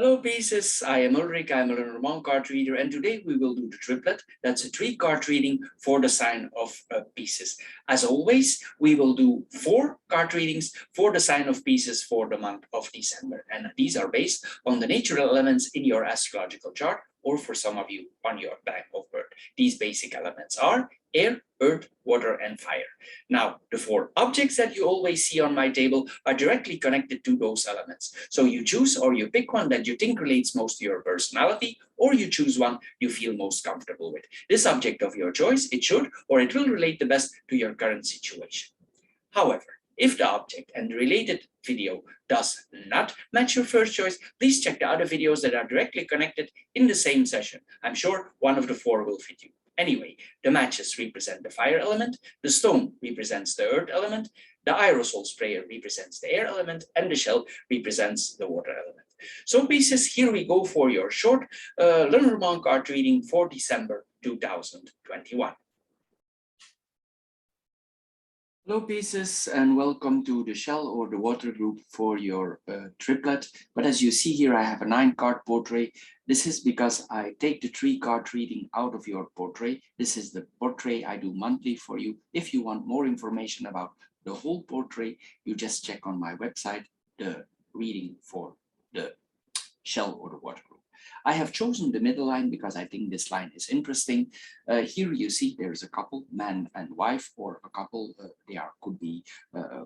Hello Pisces, I am Ulrich, I'm a Lenormand card reader, and today we will do the triplet. That's a 3-card reading for the sign of Pisces. As always, we will do 4 card readings for the sign of Pisces for the month of December. And these are based on the natural elements in your astrological chart, or for some of you on your time of birth. These basic elements are air, earth, water, and fire. Now, the 4 objects that you always see on my table are directly connected to those elements. So you choose or you pick one that you think relates most to your personality, or you choose one you feel most comfortable with. This object of your choice, it should or it will relate the best to your current situation. However, if the object and the related video does not match your first choice, please check the other videos that are directly connected in the same session. I'm sure one of the 4 will fit you. Anyway, the matches represent the fire element, the stone represents the earth element, the aerosol sprayer represents the air element, and the shell represents the water element. So Pisces, here we go for your short Lenormand card reading for December 2021. Hello Pisces, and welcome to the shell or the water group for your triplet. But as you see here, I have a 9-card portrait. This is because I take the 3-card reading out of your portrait. This is the portrait I do monthly for you. If you want more information about the whole portrait, you just check on my website the reading for the shell or the water group. I have chosen the middle line because I think this line is interesting. Here you see there's a couple, man and wife, or a couple, could be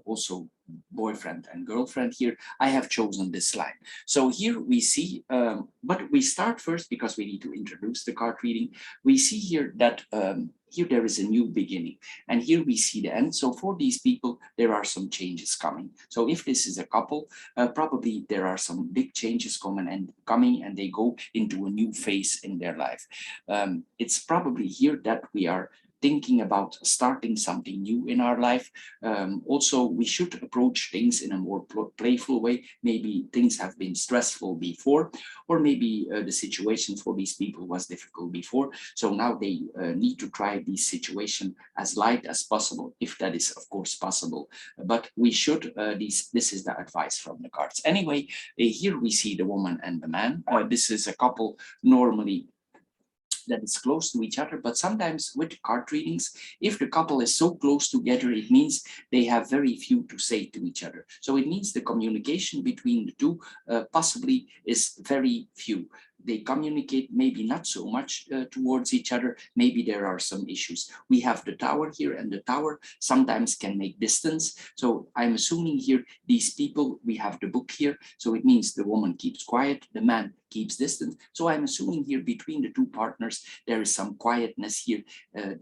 also boyfriend and girlfriend here. I have chosen this line. So here we see, but we start first because we need to introduce the card reading. We see here that here there is a new beginning, and here we see the end. So for these people, there are some changes coming. So if this is a couple, probably there are some big changes coming, and they go into a new phase in their life. It's probably here that we are thinking about starting something new in our life. Also, we should approach things in a more playful way. Maybe things have been stressful before, or maybe the situation for these people was difficult before. So now they need to try this situation as light as possible, if that is, of course, possible. But we should, this is the advice from the cards. Anyway, here we see the woman and the man. This is a couple normally that is close to each other, but sometimes with card readings, if the couple is so close together, it means they have very few to say to each other. So it means the communication between the two possibly is very few. They communicate maybe not so much towards each other. Maybe there are some issues. We have the tower here, and the tower sometimes can make distance. So I'm assuming here these people, we have the book here. So it means the woman keeps quiet, the man keeps distance. So I'm assuming here between the two partners, there is some quietness here,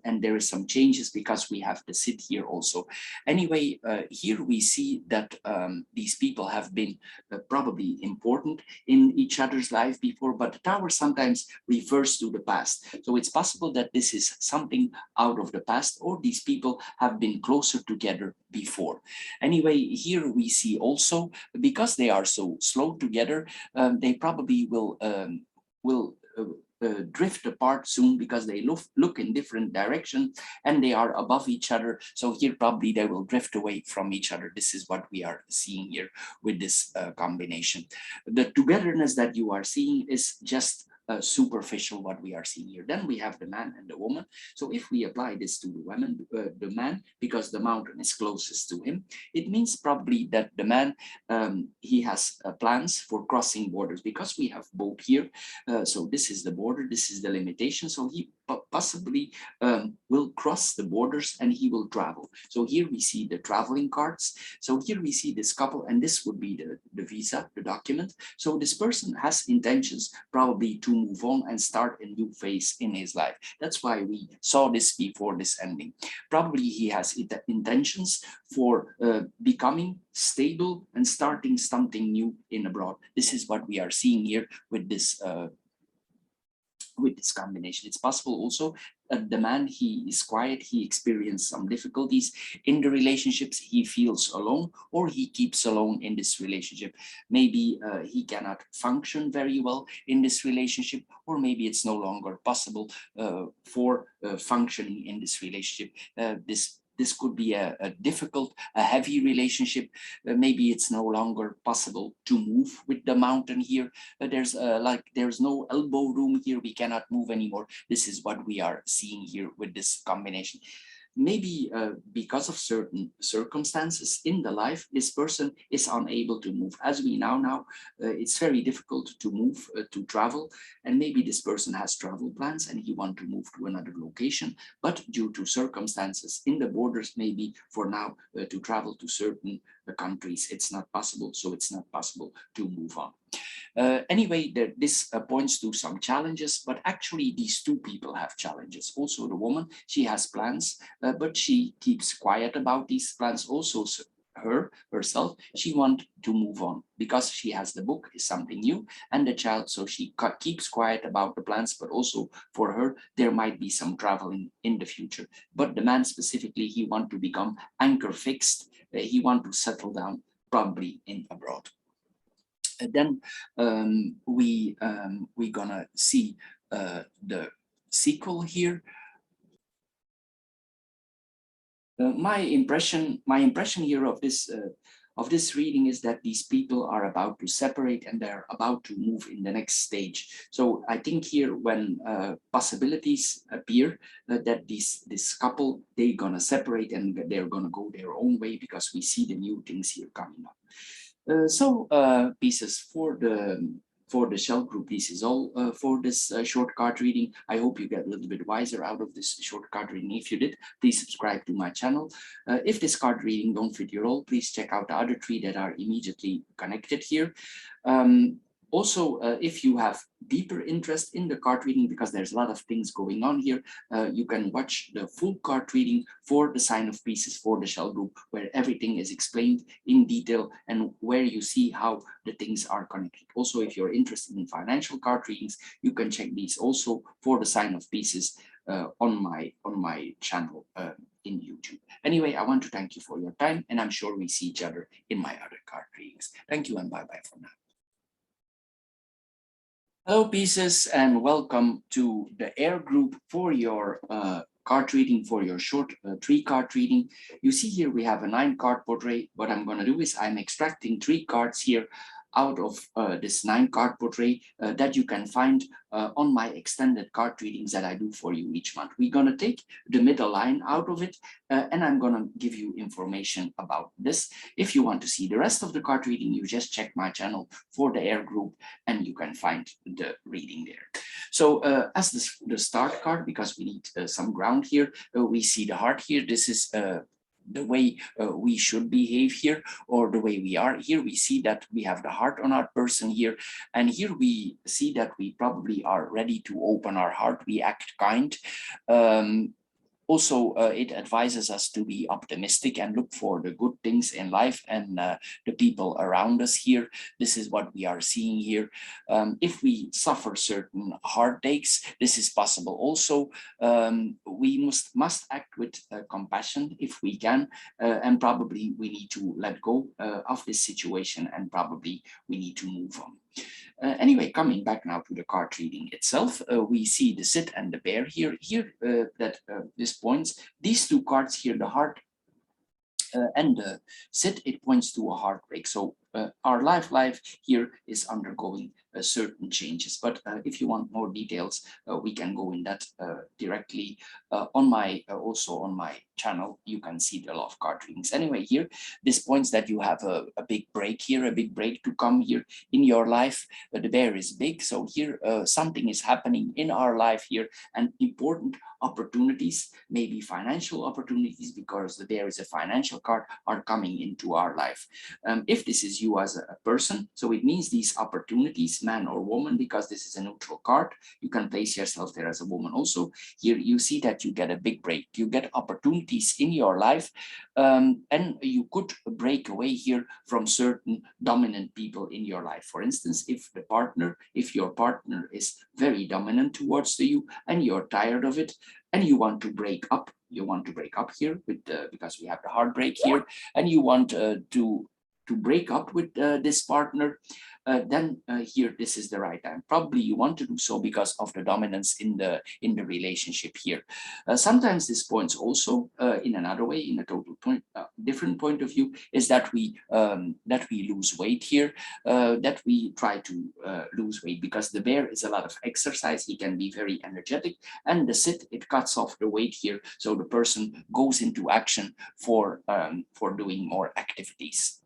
and there is some changes because we have the sit here also. Anyway, here we see that these people have been probably important in each other's life before, but the tower sometimes refers to the past. So it's possible that this is something out of the past, or these people have been closer together before. Anyway, here we see also, because they are so slow together, they probably will drift apart soon because they look in different directions and they are above each other. So here probably they will drift away from each other. This is what we are seeing here with this combination. The togetherness that you are seeing is just superficial, what we are seeing here. Then we have the man and the woman. So if we apply this to the woman, the man, because the mountain is closest to him, it means probably that the man, he has plans for crossing borders, because we have both here. So this is the border, this is the limitation. So he possibly will cross the borders and he will travel. So here we see the traveling cards. So here we see this couple, and this would be the visa, the document. So this person has intentions probably to move on and start a new phase in his life. That's why we saw this before this ending. Probably he has intentions for becoming stable and starting something new in abroad. This is what we are seeing here with this combination. It's possible also the man, he is quiet, he experienced some difficulties in the relationships, he feels alone, or he keeps alone in this relationship. Maybe he cannot function very well in this relationship, or maybe it's no longer possible for functioning in this relationship. this could be a difficult, a heavy relationship. Maybe it's no longer possible to move with the mountain here. There's no elbow room here. We cannot move anymore. This is what we are seeing here with this combination. Maybe because of certain circumstances in the life, this person is unable to move. As we now know, it's very difficult to move, to travel, and maybe this person has travel plans and he wants to move to another location, but due to circumstances in the borders, maybe for now to travel to certain countries, it's not possible, so it's not possible to move on. Anyway, this points to some challenges, but actually these two people have challenges. Also the woman, she has plans, but she keeps quiet about these plans. Also herself, she wants to move on because she has the book, is something new, and the child, so she keeps quiet about the plans, but also for her, there might be some traveling in the future. But the man specifically, he wants to become anchor fixed. He wants to settle down, probably in abroad. Then we gonna see the sequel here. My impression here of this reading is that these people are about to separate and they're about to move in the next stage. So I think here when possibilities appear that this couple, they're gonna separate and they're gonna go their own way because we see the new things here coming up. Pieces for the shell group. This is all for this short card reading. I hope you get a little bit wiser out of this short card reading. If you did, please subscribe to my channel. If this card reading don't fit your role, please check out the other three that are immediately connected here. Also, if you have deeper interest in the card reading, because there's a lot of things going on here, you can watch the full card reading for the sign of Pisces for the shell group, where everything is explained in detail and where you see how the things are connected. Also, if you're interested in financial card readings, you can check these also for the sign of Pisces on my channel in YouTube. Anyway, I want to thank you for your time, and I'm sure we see each other in my other card readings. Thank you and bye-bye for now. Hello Pisces, and welcome to the air group for your card reading, for your short 3-card reading. You see here we have a 9-card portrait. What I'm going to do is I'm extracting 3 cards here out of this 9-card portrait that you can find on my extended card readings that I do for you each month. We're going to take the middle line out of it and I'm going to give you information about this. If you want to see the rest of the card reading, you just check my channel for the air group and you can find the reading there. So as the start card, because we need some ground here, we see the heart here. This is the way we should behave here, or the way we are here. We see that we have the heart on our person here, and here we see that we probably are ready to open our heart. We act kind. Also, it advises us to be optimistic and look for the good things in life and the people around us here. This is what we are seeing here. If we suffer certain heartaches, this is possible also. We must act with compassion if we can, and probably we need to let go of this situation, and probably we need to move on. Anyway, coming back now to the card reading itself, we see the Cid and the Bear here. That this points, these 2 cards here, the heart and the Cid, it points to a heartbreak. So our life here is undergoing certain changes. But if you want more details, we can go in that directly on my also on my channel. You can see the love card readings. Anyway, here this points that you have a big break here, a big break to come here in your life. The bear is big, so here something is happening in our life here, and important opportunities, maybe financial opportunities, because the bear is a financial card, are coming into our life. If this is you as a person, so it means these opportunities, man or woman, because this is a neutral card, you can place yourself there as a woman also. Here you see that you get a big break, you get opportunities in your life, and you could break away here from certain dominant people in your life. For instance, if your partner is very dominant towards you and you're tired of it and you want to break up, here with because we have the heartbreak here, and you want to break up with this partner, then here this is the right time. Probably you want to do so because of the dominance in the relationship here. Sometimes this points also in another way, in a total different point of view, is that we lose weight here, that we try to lose weight, because the bear is a lot of exercise. He can be very energetic, and the sit, it cuts off the weight here, so the person goes into action for doing more activities.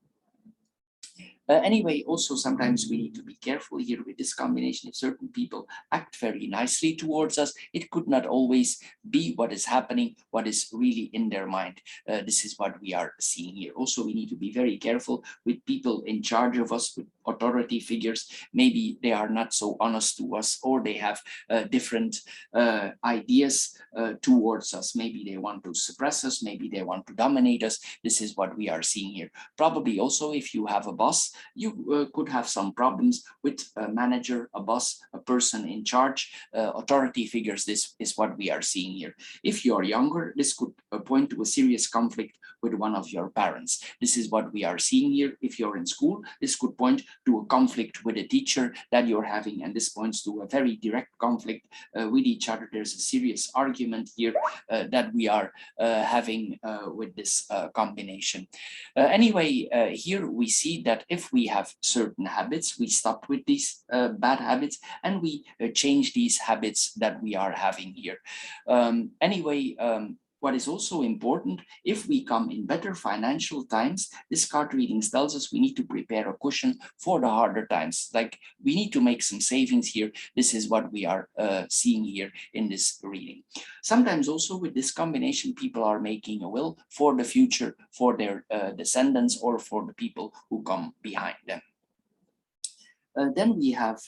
Anyway, also sometimes we need to be careful here with this combination. If certain people act very nicely towards us, it could not always be what is happening, what is really in their mind. This is what we are seeing here. Also, we need to be very careful with people in charge of us, with authority figures. Maybe they are not so honest to us, or they have different ideas towards us. Maybe they want to suppress us, maybe they want to dominate us. This is what we are seeing here. Probably also, if you have a boss, you could have some problems with a manager, a boss, a person in charge, authority figures. This is what we are seeing here. If you are younger, this could point to a serious conflict with one of your parents. This is what we are seeing here. If you're in school, this could point to a conflict with a teacher that you're having, and this points to a very direct conflict with each other. There's a serious argument here that we are having with this combination. Anyway, here we see that if we have certain habits, we stop with these bad habits, and we change these habits that we are having here. Anyway, what is also important, if we come in better financial times, this card readings tells us we need to prepare a cushion for the harder times. Like, we need to make some savings here. This is what we are seeing here in this reading. Sometimes also with this combination, people are making a will for the future, for their descendants, or for the people who come behind them. Then we have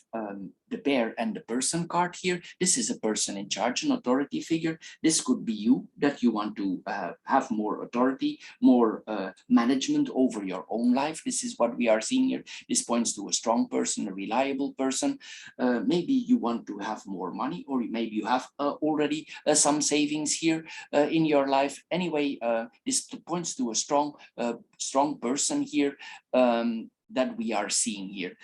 the bear and the person card here. This is a person in charge, an authority figure. This could be you, that you want to have more authority, more management over your own life. This is what we are seeing here. This points to a strong person, a reliable person. Maybe you want to have more money, or maybe you have already some savings here in your life. Anyway, this points to a strong person here. That we are seeing here.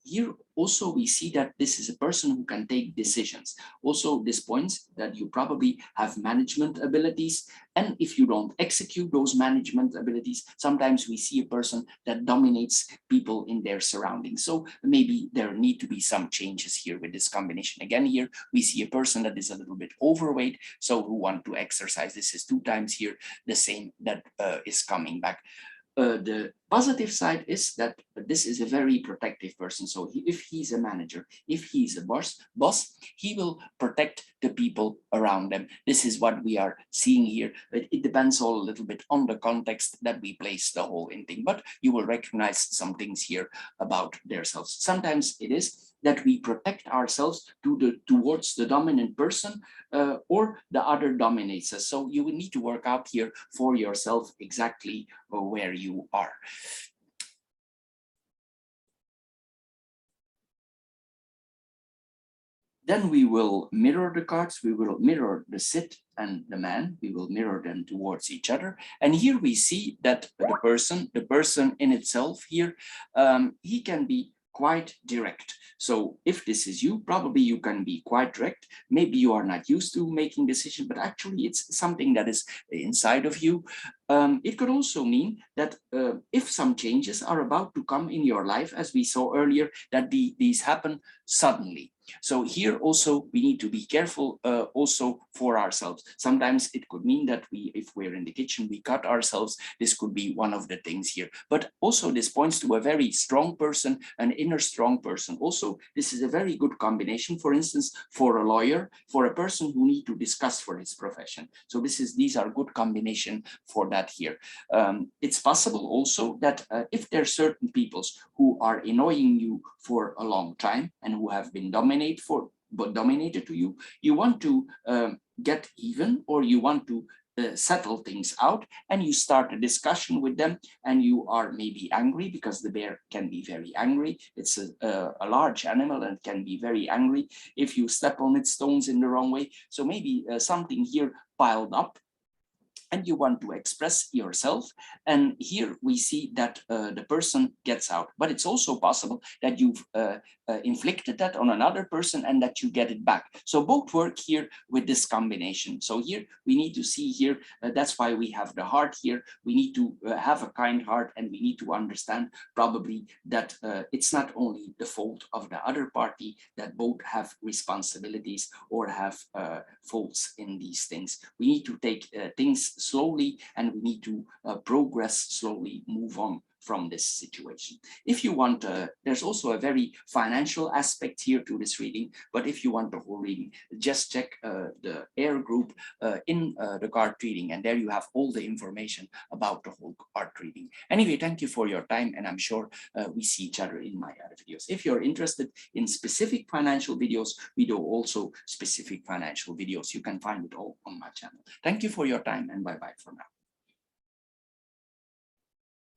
Here also we see that this is a person who can take decisions. Also, this points that you probably have management abilities, and if you don't execute those management abilities, sometimes we see a person that dominates people in their surroundings. So maybe there need to be some changes here with this combination. Again, here we see a person that is a little bit overweight, so who want to exercise. This is 2 times here the same that is coming back. The positive side is that this is a very protective person. So if he's a manager, if he's a boss, he will protect the people around them. This is what we are seeing here. It depends all a little bit on the context that we place the whole in thing, but you will recognize some things here about themselves. Sometimes it is that we protect ourselves towards the dominant person, or the other dominates us. So you will need to work out here for yourself exactly where you are. Then we will mirror the cards. We will mirror the sit and the man. We will mirror them towards each other. And here we see that the person in itself here, he can be quite direct. So if this is you, probably you can be quite direct. Maybe you are not used to making decisions, but actually it's something that is inside of you. It could also mean that if some changes are about to come in your life, as we saw earlier, that these happen suddenly. So here also we need to be careful also for ourselves. Sometimes it could mean that if we're in the kitchen, we cut ourselves. This could be one of the things here. But also this points to a very strong person, an inner strong person. Also, this is a very good combination, for instance, for a lawyer, for a person who need to discuss for his profession. So these are good combination for that here. It's possible also that if there are certain peoples who are annoying you for a long time and who have been dominated to you, you want to get even, or you want to settle things out, and you start a discussion with them, and you are maybe angry, because the bear can be very angry. It's a large animal and can be very angry if you step on its stones in the wrong way. So maybe something here piled up, and you want to express yourself. And here we see that the person gets out, but it's also possible that you've inflicted that on another person and that you get it back. So both work here with this combination. So here we need to see here, that's why we have the heart here. We need to have a kind heart, and we need to understand probably that it's not only the fault of the other party, that both have responsibilities or have faults in these things. We need to take things slowly, and we need to progress slowly, move on from this situation. If you want, there's also a very financial aspect here to this reading, but if you want the whole reading, just check the air group in the card reading, and there you have all the information about the whole card reading. Anyway, thank you for your time, and I'm sure we see each other in my other videos. If you're interested in specific financial videos, we do also specific financial videos. You can find it all on my channel. Thank you for your time, and bye-bye for now.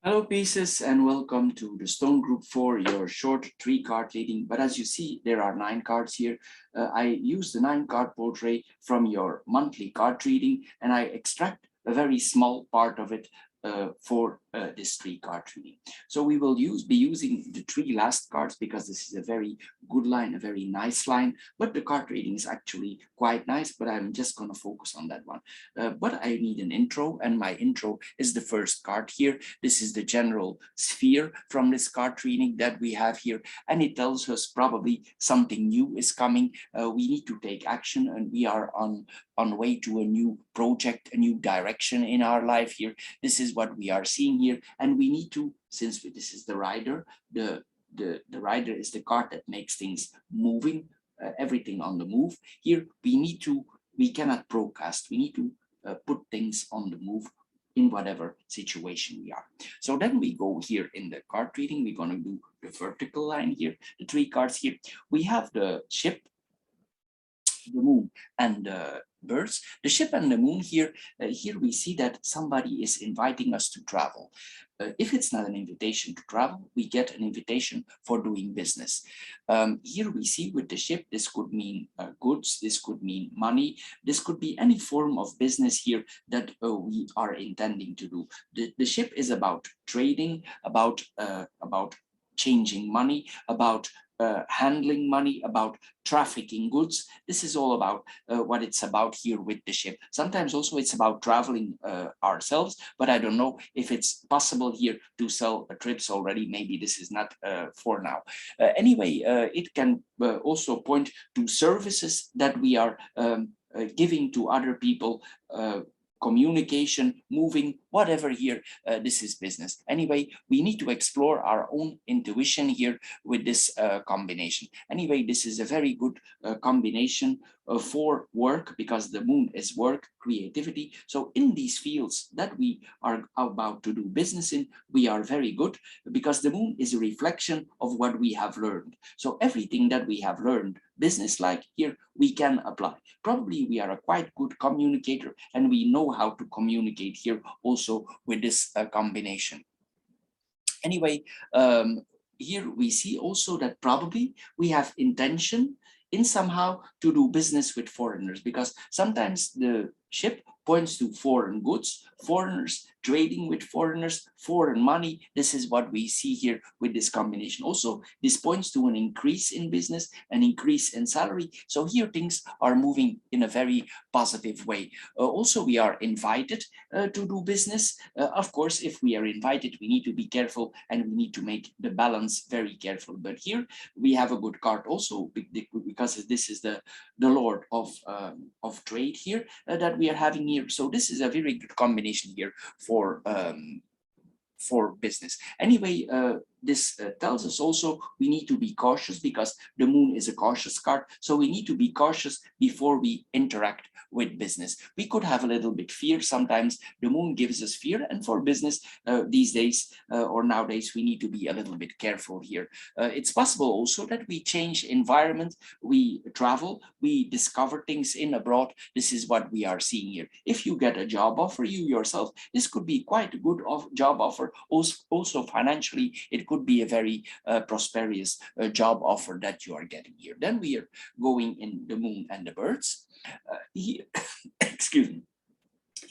Hello Pisces, and welcome to the Stone Group for your short 3-card reading. But as you see, there are 9 cards here. I use the 9-card portrait from your monthly card reading, and I extract a very small part of it for this 3-card reading. So we will be using the 3 last cards because this is a very good line, a very nice line, but the card reading is actually quite nice, but I'm just going to focus on that one. But I need an intro, and my intro is the first card here. This is the general sphere from this card reading that we have here, and it tells us probably something new is coming. We need to take action, and we are on way to a new project, a new direction in our life here. This is what we are seeing here, and we need to, since this is the rider, the rider is the card that makes things moving, everything on the move. Here we cannot procrast. We need to put things on the move in whatever situation we are. So then we go here in the card reading. We're going to do the vertical line here, the 3 cards here. We have the ship, the moon, and the birds. The ship and the moon here, here we see that somebody is inviting us to travel. If it's not an invitation to travel, we get an invitation for doing business. Here we see with the ship, this could mean goods, this could mean money, this could be any form of business here that we are intending to do. The ship is about trading, about changing money, about handling money, about trafficking goods. This is all about what it's about here with the ship. Sometimes also it's about traveling ourselves, but I don't know if it's possible here to sell trips already. Maybe this is not for now. Anyway, it can also point to services that we are giving to other people, communication, moving, whatever here, this is business. Anyway, we need to explore our own intuition here with this combination. Anyway, this is a very good combination for work, because the moon is work, creativity. So in these fields that we are about to do business in, we are very good, because the moon is a reflection of what we have learned. So everything that we have learned business-like here, we can apply. Probably we are a quite good communicator, and we know how to communicate here also with this combination. Anyway, here we see also that probably we have intention in somehow to do business with foreigners, because sometimes the ship points to foreign goods, foreigners, trading with foreigners, foreign money. This is what we see here with this combination. Also, this points to an increase in business, an increase in salary. So here things are moving in a very positive way. Also, we are invited to do business. Of course, if we are invited, we need to be careful, and we need to make the balance very careful. But here we have a good card also, because this is the Lord of trade here that we are having here. So this is a very good combination here for business. Anyway, this tells us also we need to be cautious, because the moon is a cautious card. So we need to be cautious before we interact with business. We could have a little bit fear. Sometimes the moon gives us fear, and for business these days or nowadays, we need to be a little bit careful here. It's possible also that we change environment, we travel, we discover things in abroad. This is what we are seeing here. If you get a job offer, you yourself, this could be quite a good job offer. Also financially, it could be a very prosperous job offer that you are getting here. Then we are going in the moon and the birds. Here, excuse me.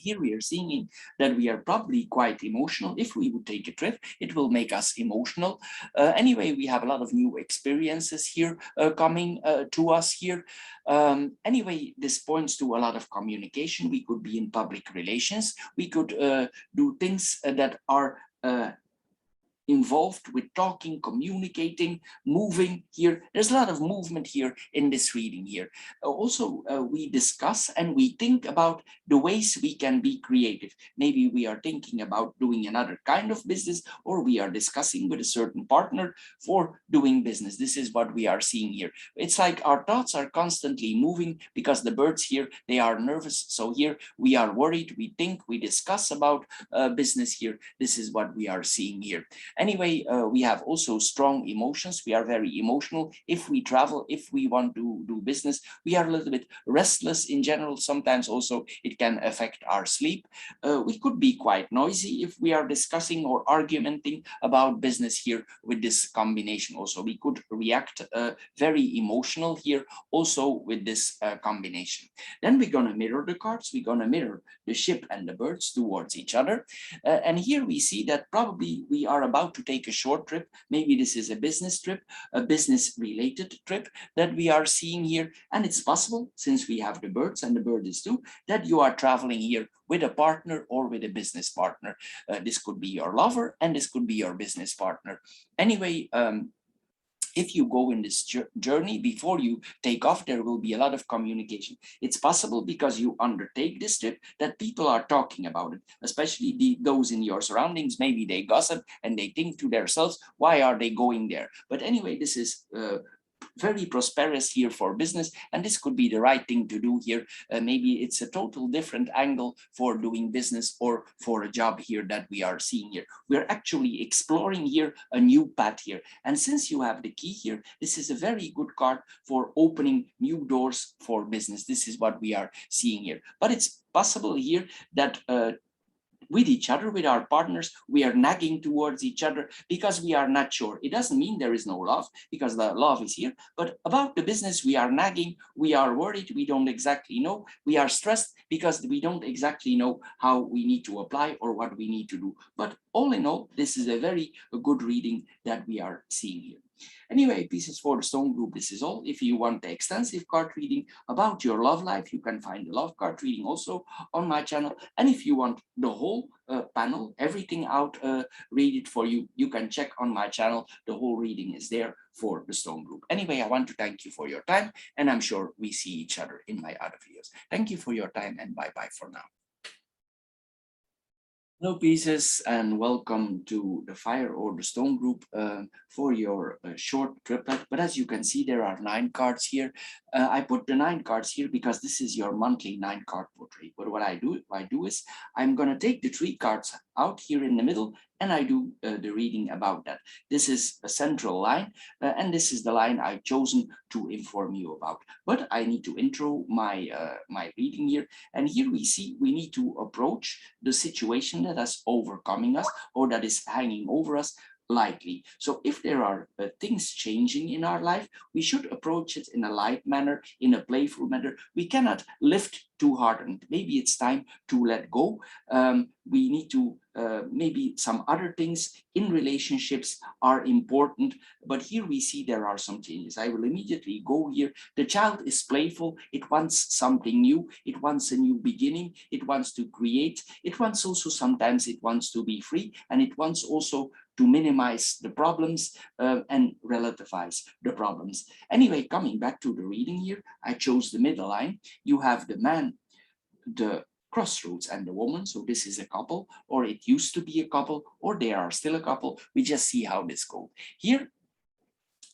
here we are seeing that we are probably quite emotional. If we would take a trip, it will make us emotional. Anyway, we have a lot of new experiences here coming to us here. Anyway, this points to a lot of communication. We could be in public relations. We could do things that are involved with talking, communicating, moving here. There's a lot of movement here in this reading here. Also, we discuss and we think about the ways we can be creative. Maybe we are thinking about doing another kind of business, or we are discussing with a certain partner for doing business. This is what we are seeing here. It's like our thoughts are constantly moving because the birds here, they are nervous. So here we are worried, we think, we discuss about business here. This is what we are seeing here. Anyway, we have also strong emotions. We are very emotional. If we travel, if we want to do business, we are a little bit restless in general. Sometimes also it can affect our sleep. We could be quite noisy if we are discussing or arguing about business here with this combination. Also, we could react very emotional here also with this combination. Then we're going to mirror the cards. We're going to mirror the ship and the birds towards each other. And here we see that probably we are about to take a short trip. Maybe this is a business trip, a business related trip that we are seeing here. And it's possible, since we have the birds and the bird is too, that you are traveling here with a partner or with a business partner. This could be your lover and this could be your business partner. Anyway, if you go in this journey, before you take off, there will be a lot of communication. It's possible because you undertake this trip that people are talking about it, especially those in your surroundings. Maybe they gossip and they think to themselves, why are they going there? But anyway, this is very prosperous here for business, and this could be the right thing to do here. Maybe it's a total different angle for doing business or for a job here that we are seeing here. We're actually exploring here a new path here, and since you have the key here, this is a very good card for opening new doors for business. This is what we are seeing here. But it's possible here that with each other, with our partners, we are nagging towards each other because we are not sure. It doesn't mean there is no love, because the love is here, but about the business, we are nagging, we are worried, we don't exactly know, we are stressed because we don't exactly know how we need to apply or what we need to do. But all in all, this is a very good reading that we are seeing here. Anyway, Pieces for the Stone group, this is all. If you want the extensive card reading about your love life, you can find the love card reading also on my channel. And if you want the whole panel, everything out, read it for you, you can check on my channel. The whole reading is there for the Stone group. Anyway, I want to thank you for your time, and I'm sure we see each other in my other videos. Thank you for your time, and bye-bye for now. Hello, Pieces, and welcome to the Fire or the Stone group for your short triplet. But as you can see, there are 9 cards here. I put the 9 cards here because this is your monthly 9-card portrait. But what I do is I'm going to take the 3 cards out here in the middle, and I do the reading about that. This is a central line, and this is the line I've chosen to inform you about. But I need to intro my my reading here, and here we see we need to approach the situation that is overcoming us or that is hanging over us lightly. So if there are things changing in our life, we should approach it in a light manner, in a playful manner. We cannot lift too hard, and maybe it's time to let go. We need to maybe some other things in relationships are important, but here we see there are some changes. I will immediately go here. The child is playful. It wants something new. It wants a new beginning. It wants to create. It wants also, sometimes it wants to be free, and it wants also to minimize the problems and relativize the problems. Anyway, coming back to the reading here, I chose the middle line. You have the man, the crossroads, and the woman. So this is a couple, or it used to be a couple, or they are still a couple. We just see how this goes. Here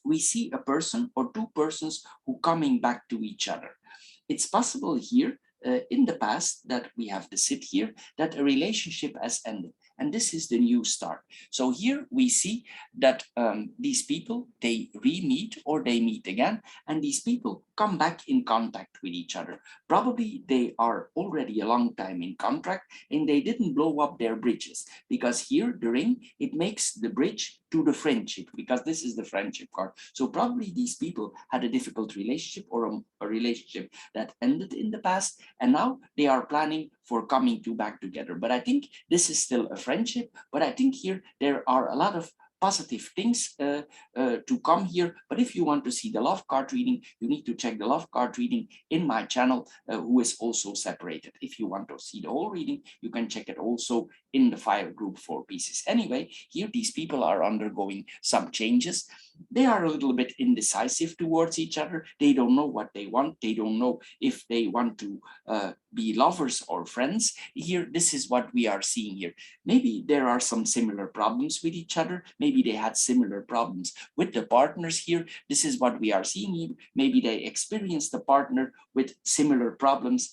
we see a person or 2 persons who coming back to each other. It's possible here in the past that we have to sit here that a relationship has ended, and this is the new start. So here we see that these people, they re-meet or they meet again, and these people come back in contact with each other. Probably they are already a long time in contract and they didn't blow up their bridges, because here the ring, it makes the bridge to the friendship, because this is the friendship card. So probably these people had a difficult relationship, or a relationship that ended in the past, and now they are planning for coming back together. But I think this is still a friendship, but I think here there are a lot of positive things to come here. But if you want to see the love card reading, you need to check the love card reading in my channel, who is also separated. If you want to see the whole reading, you can check it also in the fire group for Pisces. Anyway, here these people are undergoing some changes. They are a little bit indecisive towards each other. They don't know what they want. They don't know if they want to be lovers or friends. Here, this is what we are seeing here. Maybe there are some similar problems with each other. Maybe they had similar problems with the partners here. This is what we are seeing here. Maybe they experienced a partner with similar problems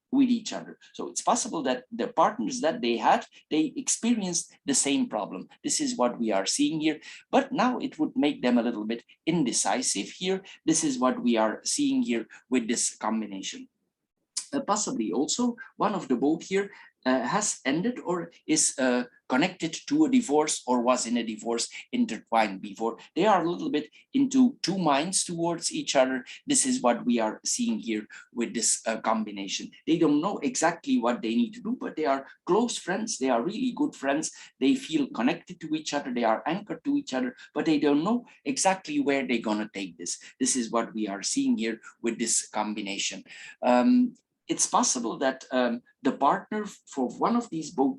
with each other. So it's possible that the partners that they had, they experienced the same problem. This is what we are seeing here. But now it would make them a little bit indecisive here. This is what we are seeing here with this combination. Possibly also one of the both here has ended or is connected to a divorce, or was in a divorce intertwined before. They are a little bit into two minds towards each other. This is what we are seeing here with this combination. They don't know exactly what they need to do, but they are close friends. They are really good friends. They feel connected to each other. They are anchored to each other, but they don't know exactly where they're going to take this. This is what we are seeing here with this combination. It's possible that the partner for one of these both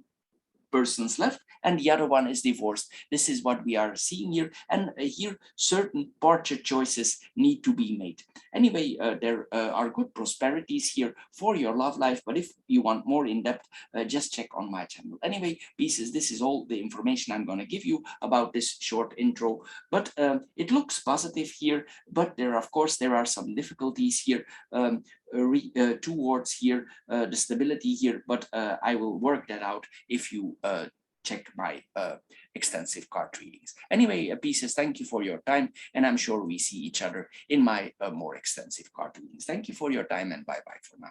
persons left and the other one is divorced. This is what we are seeing here, and here certain portrait choices need to be made. Anyway, there are good prosperities here for your love life, but if you want more in depth, just check on my channel. Anyway, Pisces, this is all the information I'm going to give you about this short intro, but it looks positive here, but of course there are some difficulties here towards here the stability here, but I will work that out if you check my extensive card readings. Anyway, Pisces, thank you for your time, and I'm sure we see each other in my more extensive card readings. Thank you for your time, and bye-bye for now.